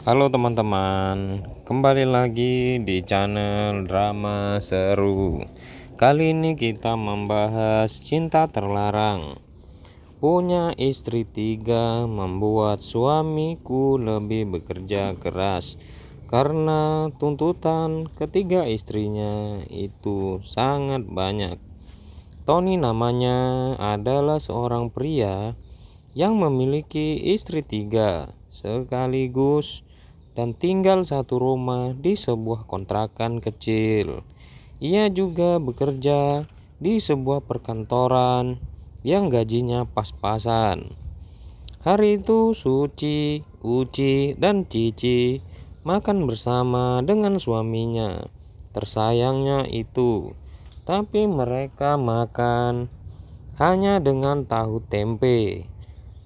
Halo teman-teman, kembali lagi di channel Drama Seru. Kali ini kita membahas cinta terlarang. Punya istri 3 membuat suamiku lebih bekerja keras karena tuntutan ketiga istrinya itu sangat banyak. Tony namanya adalah seorang pria yang memiliki istri 3 sekaligus dan tinggal satu rumah di sebuah kontrakan kecil. Ia juga bekerja di sebuah perkantoran yang gajinya pas-pasan. Hari itu Suci, Uci, dan Cici makan bersama dengan suaminya tersayangnya itu. Tapi mereka makan hanya dengan tahu tempe.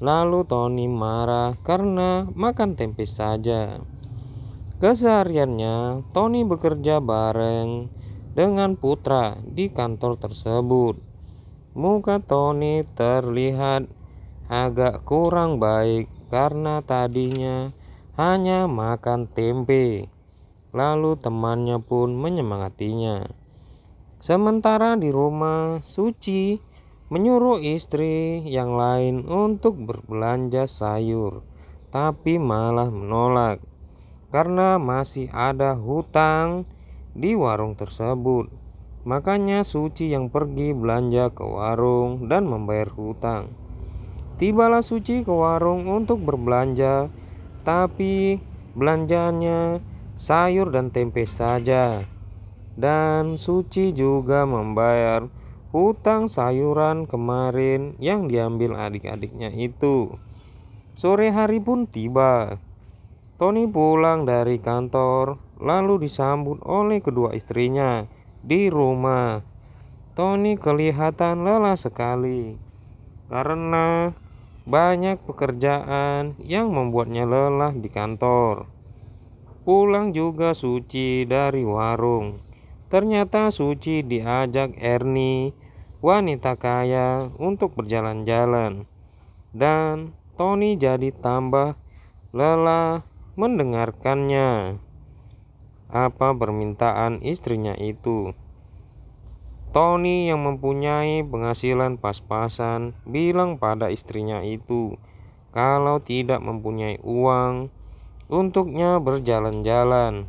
Lalu Tony marah karena makan tempe saja. Kesehariannya, Tony bekerja bareng dengan Putra di kantor tersebut. Muka Tony terlihat agak kurang baik karena tadinya hanya makan tempe. Lalu temannya pun menyemangatinya. Sementara di rumah, Suci menyuruh istri yang lain untuk berbelanja sayur, tapi malah menolak karena masih ada hutang di warung tersebut. Makanya Suci yang pergi belanja ke warung dan membayar hutang. Tibalah Suci ke warung untuk berbelanja, tapi belanjanya sayur dan tempe saja. Dan Suci juga membayar hutang sayuran kemarin yang diambil adik-adiknya itu. Sore hari pun tiba. Tony pulang dari kantor lalu disambut oleh kedua istrinya di rumah. Tony kelihatan lelah sekali karena banyak pekerjaan yang membuatnya lelah di kantor. Pulang juga Suci dari warung. Ternyata Suci diajak Ernie, wanita kaya, untuk berjalan-jalan. Dan Tony jadi tambah lelah mendengarkannya. Apa permintaan istrinya itu? Tony yang mempunyai penghasilan pas-pasan bilang pada istrinya itu kalau tidak mempunyai uang untuknya berjalan-jalan.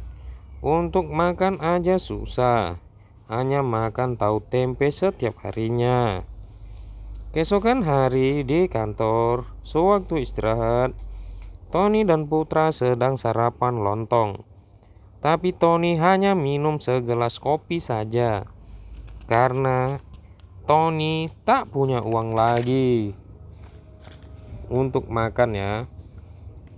Untuk makan aja susah, hanya makan tahu tempe setiap harinya. Keesokan hari di kantor, sewaktu istirahat, Tony dan Putra sedang sarapan lontong. Tapi Tony hanya minum segelas kopi saja, karena Tony tak punya uang lagi untuk makan ya.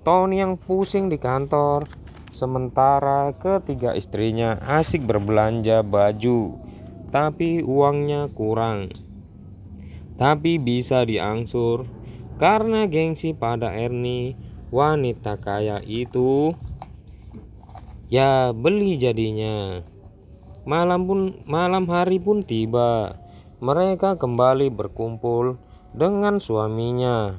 Tony yang pusing di kantor, sementara ketiga istrinya asik berbelanja baju, tapi uangnya kurang. Tapi bisa diangsur karena gengsi pada Ernie, wanita kaya itu. Ya beli jadinya. Malam hari pun tiba. Mereka kembali berkumpul dengan suaminya.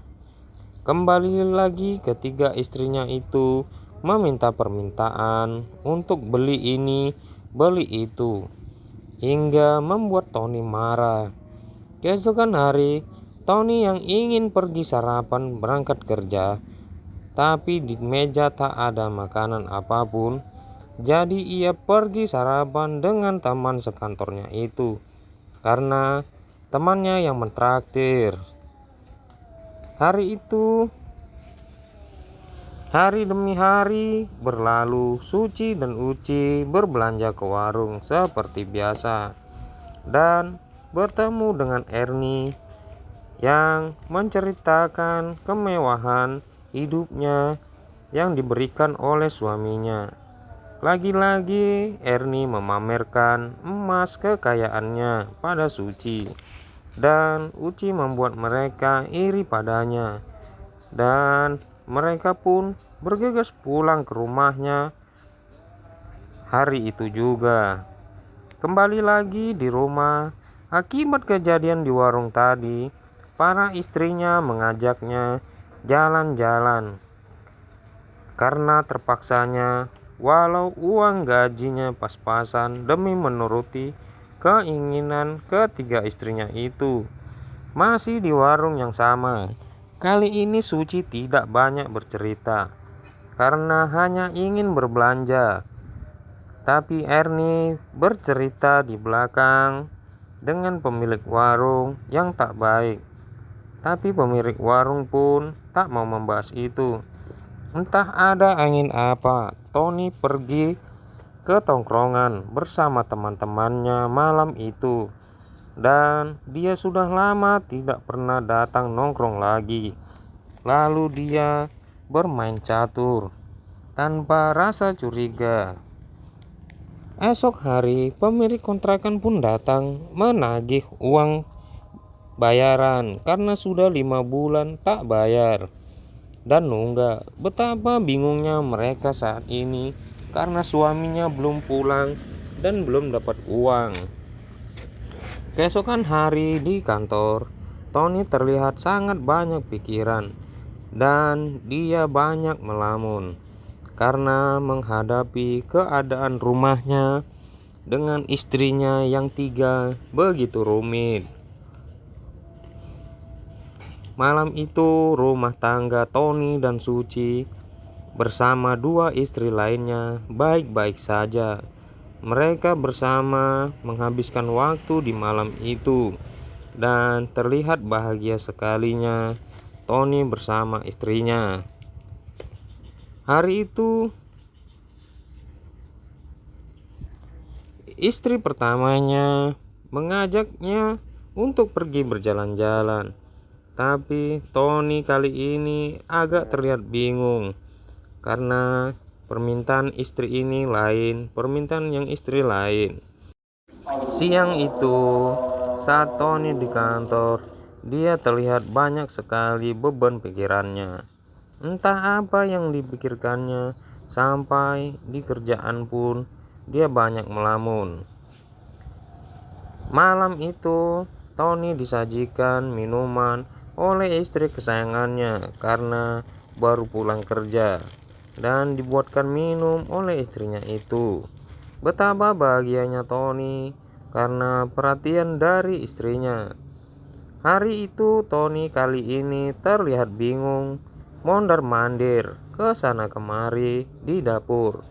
Kembali lagi ketiga istrinya itu meminta permintaan untuk beli ini, beli itu, hingga membuat Tony marah. Keesokan hari, Tony yang ingin pergi sarapan berangkat kerja, tapi di meja tak ada makanan apapun. Jadi ia pergi sarapan dengan teman sekantornya itu, karena temannya yang mentraktir. Hari demi hari berlalu, Suci dan Uci berbelanja ke warung seperti biasa dan bertemu dengan Ernie yang menceritakan kemewahan hidupnya yang diberikan oleh suaminya. Lagi-lagi Ernie memamerkan emas kekayaannya pada Suci, dan Uci membuat mereka iri padanya. Dan mereka pun bergegas pulang ke rumahnya hari itu juga. Kembali lagi di rumah, akibat kejadian di warung tadi, para istrinya mengajaknya jalan-jalan karena terpaksanya, walau uang gajinya pas-pasan demi menuruti keinginan ketiga istrinya itu. Masih di warung yang sama. Kali ini Suci tidak banyak bercerita karena hanya ingin berbelanja. Tapi Ernie bercerita di belakang dengan pemilik warung yang tak baik. Tapi pemilik warung pun tak mau membahas itu. Entah ada angin apa, Tony pergi ke tongkrongan bersama teman-temannya malam itu. Dan dia sudah lama tidak pernah datang nongkrong lagi. Lalu dia bermain catur tanpa rasa curiga. Esok hari pemilik kontrakan pun datang menagih uang bayaran karena sudah 5 bulan tak bayar dan nunggak. Betapa bingungnya mereka saat ini karena suaminya belum pulang dan belum dapat uang. Keesokan hari di kantor, Tony terlihat sangat banyak pikiran dan dia banyak melamun karena menghadapi keadaan rumahnya dengan istrinya yang 3 begitu rumit. Malam itu rumah tangga Tony dan Suci bersama 2 istri lainnya baik-baik saja. Mereka bersama menghabiskan waktu di malam itu dan terlihat bahagia sekalinya Tony bersama istrinya. Hari itu istri pertamanya mengajaknya untuk pergi berjalan-jalan. Tapi Tony kali ini agak terlihat bingung karena permintaan istri ini lain, permintaan yang istri lain. Siang itu, saat Tony di kantor, dia terlihat banyak sekali beban pikirannya. Entah apa yang dipikirkannya, sampai di kerjaan pun dia banyak melamun. Malam itu, Tony disajikan minuman oleh istri kesayangannya karena baru pulang kerja dan dibuatkan minum oleh istrinya itu. Betapa bahagianya Tony karena perhatian dari istrinya. Hari itu Tony kali ini terlihat bingung, mondar-mandir ke sana kemari di dapur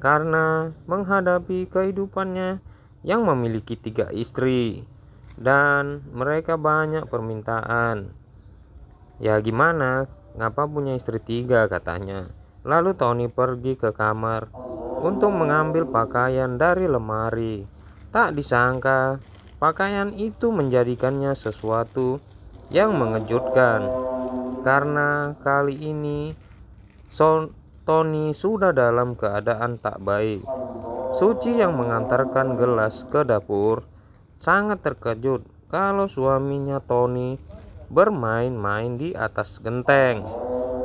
karena menghadapi kehidupannya yang memiliki 3 istri dan mereka banyak permintaan. Ya gimana, ngapa punya istri 3 katanya. Lalu Tony pergi ke kamar untuk mengambil pakaian dari lemari. Tak disangka pakaian itu menjadikannya sesuatu yang mengejutkan karena kali ini Tony sudah dalam keadaan tak baik. Suci yang mengantarkan gelas ke dapur sangat terkejut kalau suaminya Tony bermain-main di atas genteng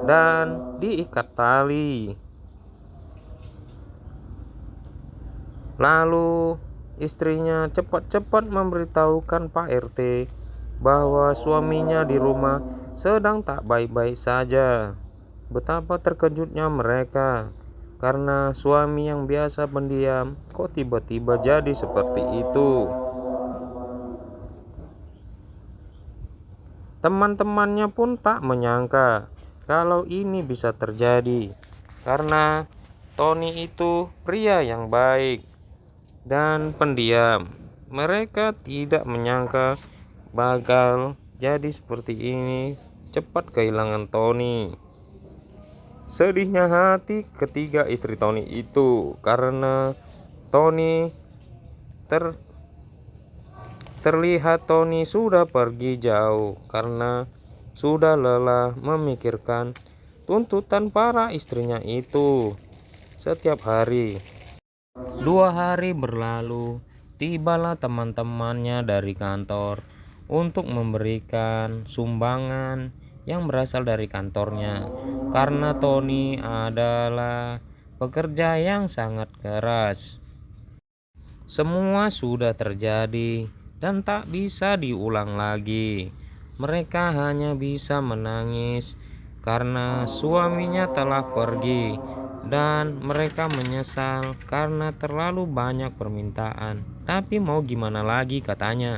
dan diikat tali. Lalu istrinya cepat-cepat memberitahukan Pak RT bahwa suaminya di rumah sedang tak baik-baik saja. Betapa terkejutnya mereka karena suami yang biasa pendiam kok tiba-tiba jadi seperti itu. Teman-temannya pun tak menyangka kalau ini bisa terjadi karena Tony itu pria yang baik dan pendiam. Mereka tidak menyangka bakal jadi seperti ini, cepat kehilangan Tony. Sedihnya hati ketiga istri Tony itu karena Tony terlihat Tony sudah pergi jauh karena sudah lelah memikirkan tuntutan para istrinya itu setiap hari. 2 hari berlalu, tibalah teman-temannya dari kantor untuk memberikan sumbangan yang berasal dari kantornya karena Tony adalah pekerja yang sangat keras. Semua sudah terjadi dan tak bisa diulang lagi. Mereka hanya bisa menangis karena suaminya telah pergi, dan mereka menyesal karena terlalu banyak permintaan. Tapi mau gimana lagi, katanya.